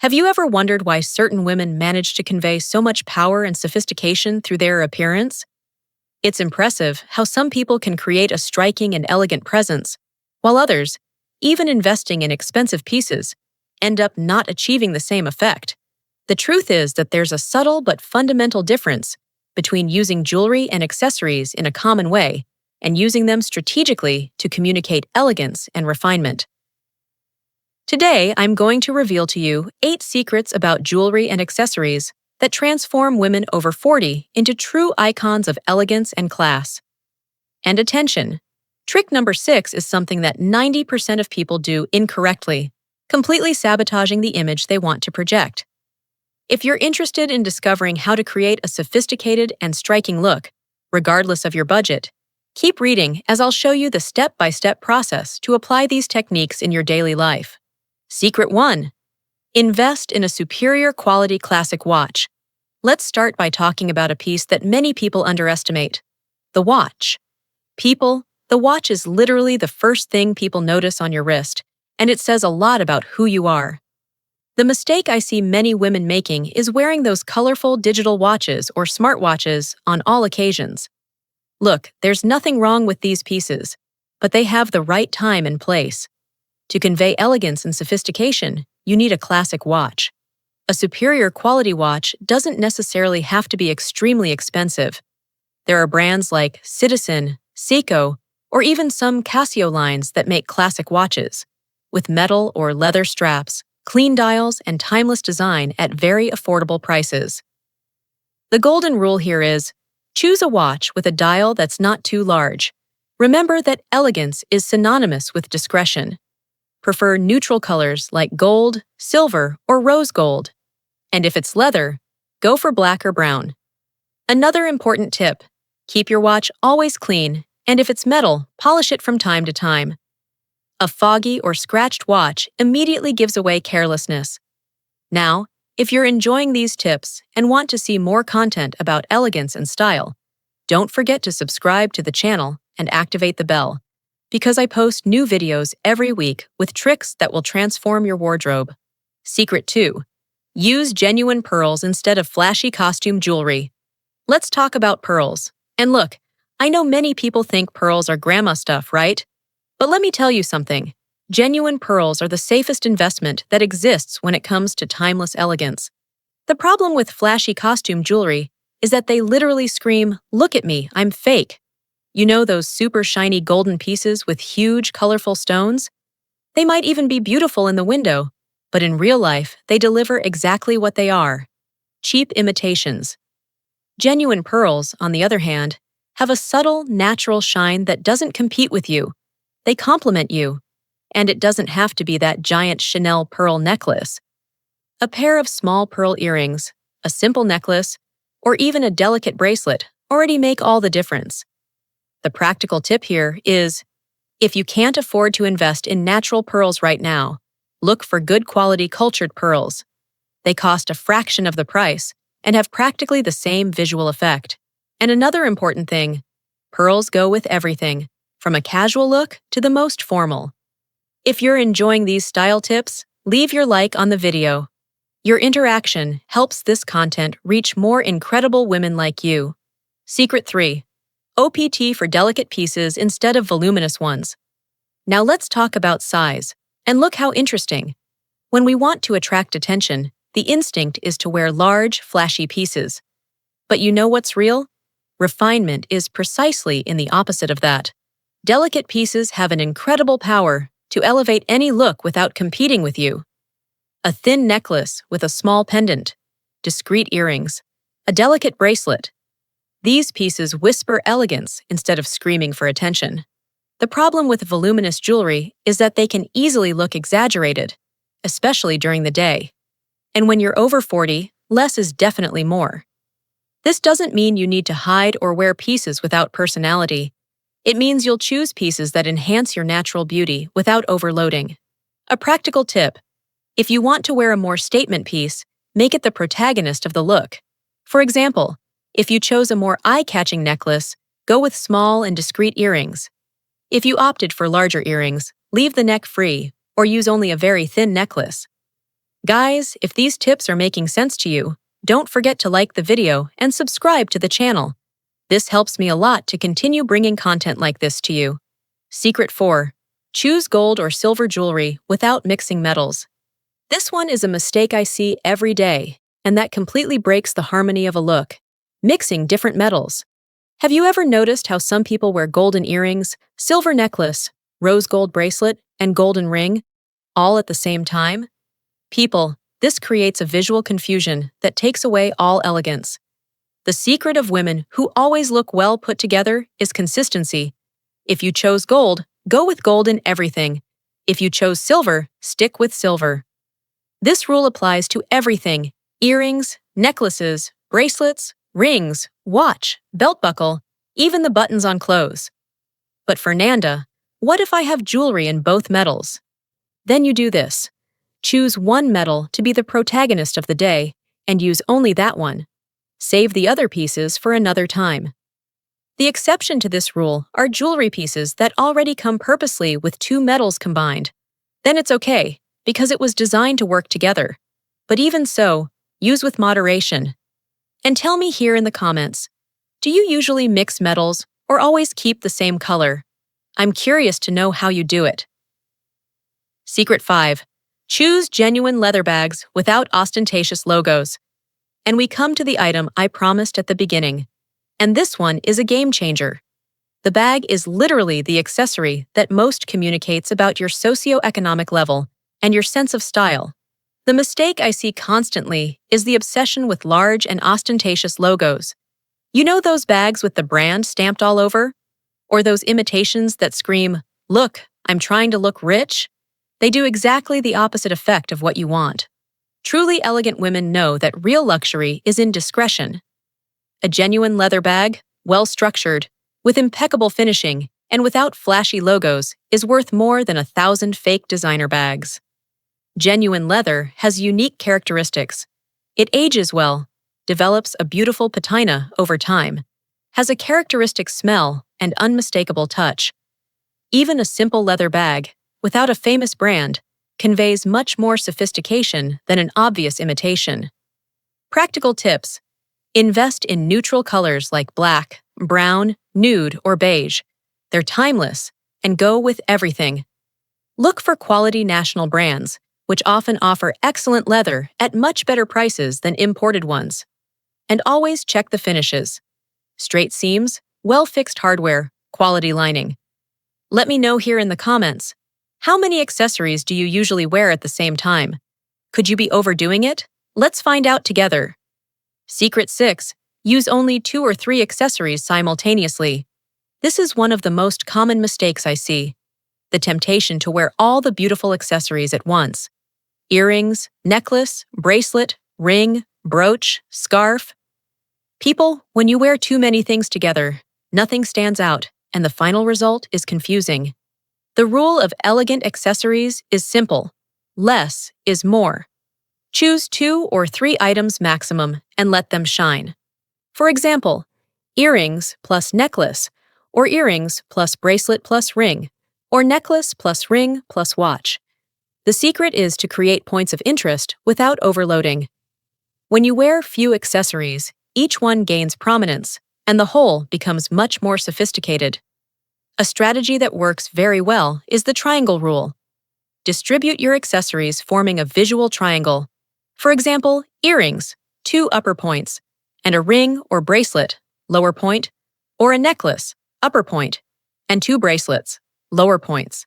Have you ever wondered why certain women manage to convey so much power and sophistication through their appearance? It's impressive how some people can create a striking and elegant presence, while others, even investing in expensive pieces, end up not achieving the same effect. The truth is that there's a subtle but fundamental difference between using jewelry and accessories in a common way and using them strategically to communicate elegance and refinement. Today, I'm going to reveal to you 8 secrets about jewelry and accessories that transform women over 40 into true icons of elegance and class. And attention! Trick number 6 is something that 90% of people do incorrectly, completely sabotaging the image they want to project. If you're interested in discovering how to create a sophisticated and striking look, regardless of your budget, keep reading as I'll show you the step-by-step process to apply these techniques in your daily life. Secret 1. Invest in a superior quality classic watch. Let's start by talking about a piece that many people underestimate: the watch. The watch is literally the first thing people notice on your wrist, and it says a lot about who you are. The mistake I see many women making is wearing those colorful digital watches or smartwatches on all occasions. Look, there's nothing wrong with these pieces, but they have the right time and place. To convey elegance and sophistication, you need a classic watch. A superior quality watch doesn't necessarily have to be extremely expensive. There are brands like Citizen, Seiko, or even some Casio lines that make classic watches, with metal or leather straps, clean dials, and timeless design at very affordable prices. The golden rule here is, choose a watch with a dial that's not too large. Remember that elegance is synonymous with discretion. Prefer neutral colors like gold, silver, or rose gold. And if it's leather, go for black or brown. Another important tip: keep your watch always clean, and if it's metal, polish it from time to time. A foggy or scratched watch immediately gives away carelessness. Now, if you're enjoying these tips and want to see more content about elegance and style, don't forget to subscribe to the channel and activate the bell, because I post new videos every week with tricks that will transform your wardrobe. Secret 2. Use genuine pearls instead of flashy costume jewelry. Let's talk about pearls. And look, I know many people think pearls are grandma stuff, right? But let me tell you something. Genuine pearls are the safest investment that exists when it comes to timeless elegance. The problem with flashy costume jewelry is that they literally scream, "Look at me, I'm fake." You know those super shiny golden pieces with huge, colorful stones? They might even be beautiful in the window, but in real life, they deliver exactly what they are: cheap imitations. Genuine pearls, on the other hand, have a subtle, natural shine that doesn't compete with you. They complement you, and it doesn't have to be that giant Chanel pearl necklace. A pair of small pearl earrings, a simple necklace, or even a delicate bracelet already make all the difference. The practical tip here is, if you can't afford to invest in natural pearls right now, look for good quality cultured pearls. They cost a fraction of the price and have practically the same visual effect. And another important thing, pearls go with everything, from a casual look to the most formal. If you're enjoying these style tips, leave your like on the video. Your interaction helps this content reach more incredible women like you. Secret 3. OPT for delicate pieces instead of voluminous ones. Now let's talk about size. And look how interesting. When we want to attract attention, the instinct is to wear large, flashy pieces. But you know what's real? Refinement is precisely in the opposite of that. Delicate pieces have an incredible power to elevate any look without competing with you. A thin necklace with a small pendant, discreet earrings, a delicate bracelet. These pieces whisper elegance instead of screaming for attention. The problem with voluminous jewelry is that they can easily look exaggerated, especially during the day. And when you're over 40, less is definitely more. This doesn't mean you need to hide or wear pieces without personality. It means you'll choose pieces that enhance your natural beauty without overloading. A practical tip: if you want to wear a more statement piece, make it the protagonist of the look. For example, if you chose a more eye-catching necklace, go with small and discreet earrings. If you opted for larger earrings, leave the neck free or use only a very thin necklace. Guys, if these tips are making sense to you, don't forget to like the video and subscribe to the channel. This helps me a lot to continue bringing content like this to you. Secret 4. Choose gold or silver jewelry without mixing metals. This one is a mistake I see every day, and that completely breaks the harmony of a look. Mixing different metals. Have you ever noticed how some people wear golden earrings, silver necklace, rose gold bracelet, and golden ring, all at the same time? People, this creates a visual confusion that takes away all elegance. The secret of women who always look well put together is consistency. If you chose gold, go with gold in everything. If you chose silver, stick with silver. This rule applies to everything: earrings, necklaces, bracelets, rings, watch, belt buckle, even the buttons on clothes. But Fernanda, what if I have jewelry in both metals? Then you do this. Choose one metal to be the protagonist of the day and use only that one. Save the other pieces for another time. The exception to this rule are jewelry pieces that already come purposely with two metals combined. Then it's okay, because it was designed to work together. But even so, use with moderation. And tell me here in the comments, do you usually mix metals or always keep the same color? I'm curious to know how you do it. Secret 5. Choose genuine leather bags without ostentatious logos. And we come to the item I promised at the beginning. And this one is a game changer. The bag is literally the accessory that most communicates about your socioeconomic level and your sense of style. The mistake I see constantly is the obsession with large and ostentatious logos. You know those bags with the brand stamped all over? Or those imitations that scream, "Look, I'm trying to look rich"? They do exactly the opposite effect of what you want. Truly elegant women know that real luxury is in discretion. A genuine leather bag, well-structured, with impeccable finishing, and without flashy logos, is worth more than 1,000 fake designer bags. Genuine leather has unique characteristics. It ages well, develops a beautiful patina over time, has a characteristic smell and unmistakable touch. Even a simple leather bag, without a famous brand, conveys much more sophistication than an obvious imitation. Practical tips. Invest in neutral colors like black, brown, nude, or beige. They're timeless, and go with everything. Look for quality national brands, which often offer excellent leather at much better prices than imported ones. And always check the finishes. Straight seams, well-fixed hardware, quality lining. Let me know here in the comments. How many accessories do you usually wear at the same time? Could you be overdoing it? Let's find out together. Secret 6. Use only 2 or 3 accessories simultaneously. This is one of the most common mistakes I see. The temptation to wear all the beautiful accessories at once. Earrings, necklace, bracelet, ring, brooch, scarf. People, when you wear too many things together, nothing stands out, and the final result is confusing. The rule of elegant accessories is simple. Less is more. Choose 2 or 3 items maximum and let them shine. For example, earrings plus necklace, or earrings plus bracelet plus ring, or necklace plus ring plus watch. The secret is to create points of interest without overloading. When you wear few accessories, each one gains prominence, and the whole becomes much more sophisticated. A strategy that works very well is the triangle rule. Distribute your accessories forming a visual triangle. For example, earrings, 2 upper points, and a ring or bracelet, lower point, or a necklace, upper point, and 2 bracelets, lower points.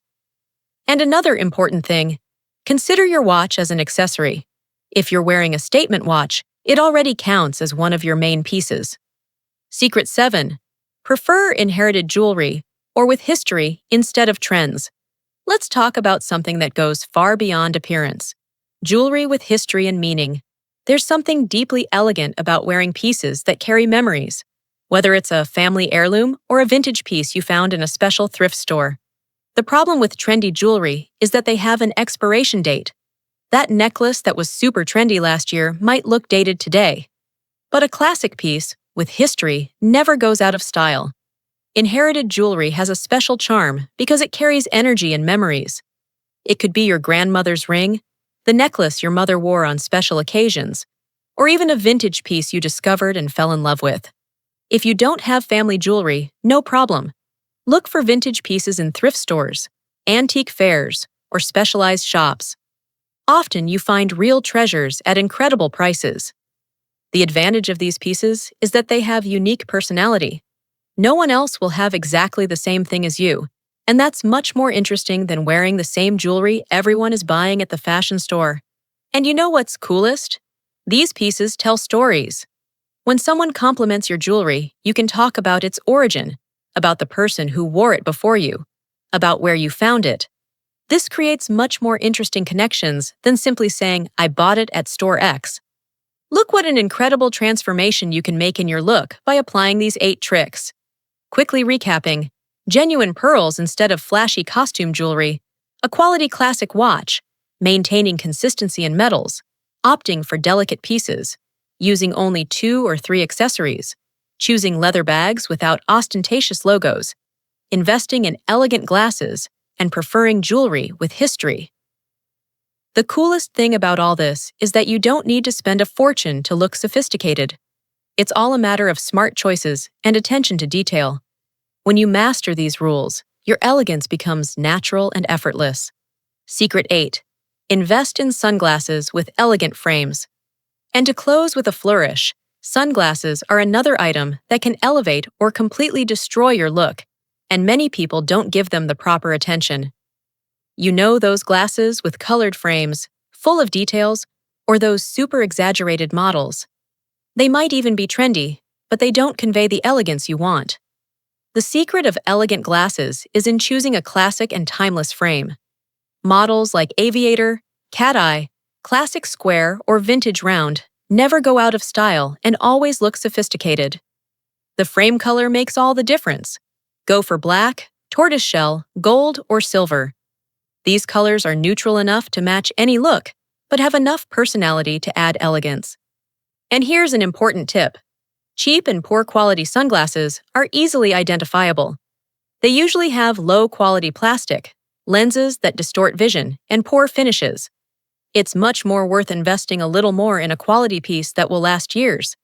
And another important thing, consider your watch as an accessory. If you're wearing a statement watch, it already counts as one of your main pieces. Secret 7. Prefer inherited jewelry or with history instead of trends. Let's talk about something that goes far beyond appearance. Jewelry with history and meaning. There's something deeply elegant about wearing pieces that carry memories, whether it's a family heirloom or a vintage piece you found in a special thrift store. The problem with trendy jewelry is that they have an expiration date. That necklace that was super trendy last year might look dated today. But a classic piece, with history, never goes out of style. Inherited jewelry has a special charm because it carries energy and memories. It could be your grandmother's ring, the necklace your mother wore on special occasions, or even a vintage piece you discovered and fell in love with. If you don't have family jewelry, no problem. Look for vintage pieces in thrift stores, antique fairs, or specialized shops. Often you find real treasures at incredible prices. The advantage of these pieces is that they have unique personality. No one else will have exactly the same thing as you, and that's much more interesting than wearing the same jewelry everyone is buying at the fashion store. And you know what's coolest? These pieces tell stories. When someone compliments your jewelry, you can talk about its origin, about the person who wore it before you, about where you found it. This creates much more interesting connections than simply saying, "I bought it at store X." Look what an incredible transformation you can make in your look by applying these 8 tricks. Quickly recapping: genuine pearls instead of flashy costume jewelry, a quality classic watch, maintaining consistency in metals, opting for delicate pieces, using only 2 or 3 accessories, choosing leather bags without ostentatious logos, investing in elegant glasses, and preferring jewelry with history. The coolest thing about all this is that you don't need to spend a fortune to look sophisticated. It's all a matter of smart choices and attention to detail. When you master these rules, your elegance becomes natural and effortless. Secret 8. Invest in sunglasses with elegant frames. And to close with a flourish, sunglasses are another item that can elevate or completely destroy your look, and many people don't give them the proper attention. You know those glasses with colored frames, full of details, or those super exaggerated models. They might even be trendy, but they don't convey the elegance you want. The secret of elegant glasses is in choosing a classic and timeless frame. Models like aviator, cat eye, classic square, or vintage round never go out of style and always look sophisticated. The frame color makes all the difference. Go for black, tortoiseshell, gold, or silver. These colors are neutral enough to match any look, but have enough personality to add elegance. And here's an important tip. Cheap and poor quality sunglasses are easily identifiable. They usually have low-quality plastic, lenses that distort vision, and poor finishes. It's much more worth investing a little more in a quality piece that will last years.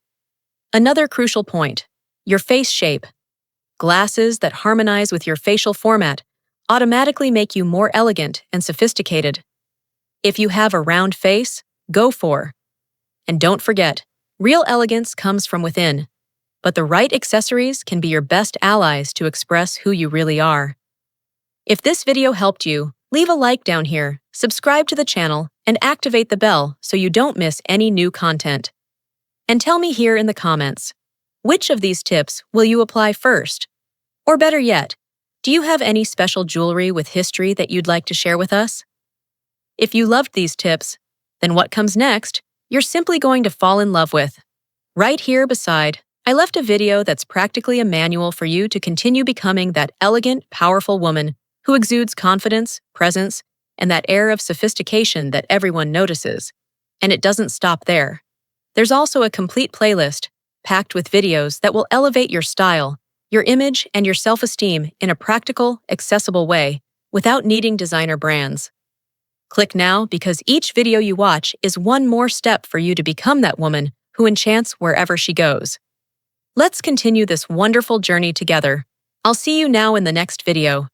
Another crucial point: your face shape. Glasses that harmonize with your facial format automatically make you more elegant and sophisticated. If you have a round face, go for. And don't forget, real elegance comes from within, but the right accessories can be your best allies to express who you really are. If this video helped you, leave a like down here, subscribe to the channel, and activate the bell so you don't miss any new content. And tell me here in the comments, which of these tips will you apply first? Or better yet, do you have any special jewelry with history that you'd like to share with us? If you loved these tips, then what comes next, you're simply going to fall in love with. Right here beside, I left a video that's practically a manual for you to continue becoming that elegant, powerful woman who exudes confidence, presence, and that air of sophistication that everyone notices. And it doesn't stop there. There's also a complete playlist packed with videos that will elevate your style, your image, and your self-esteem in a practical, accessible way without needing designer brands. Click now because each video you watch is one more step for you to become that woman who enchants wherever she goes. Let's continue this wonderful journey together. I'll see you now in the next video.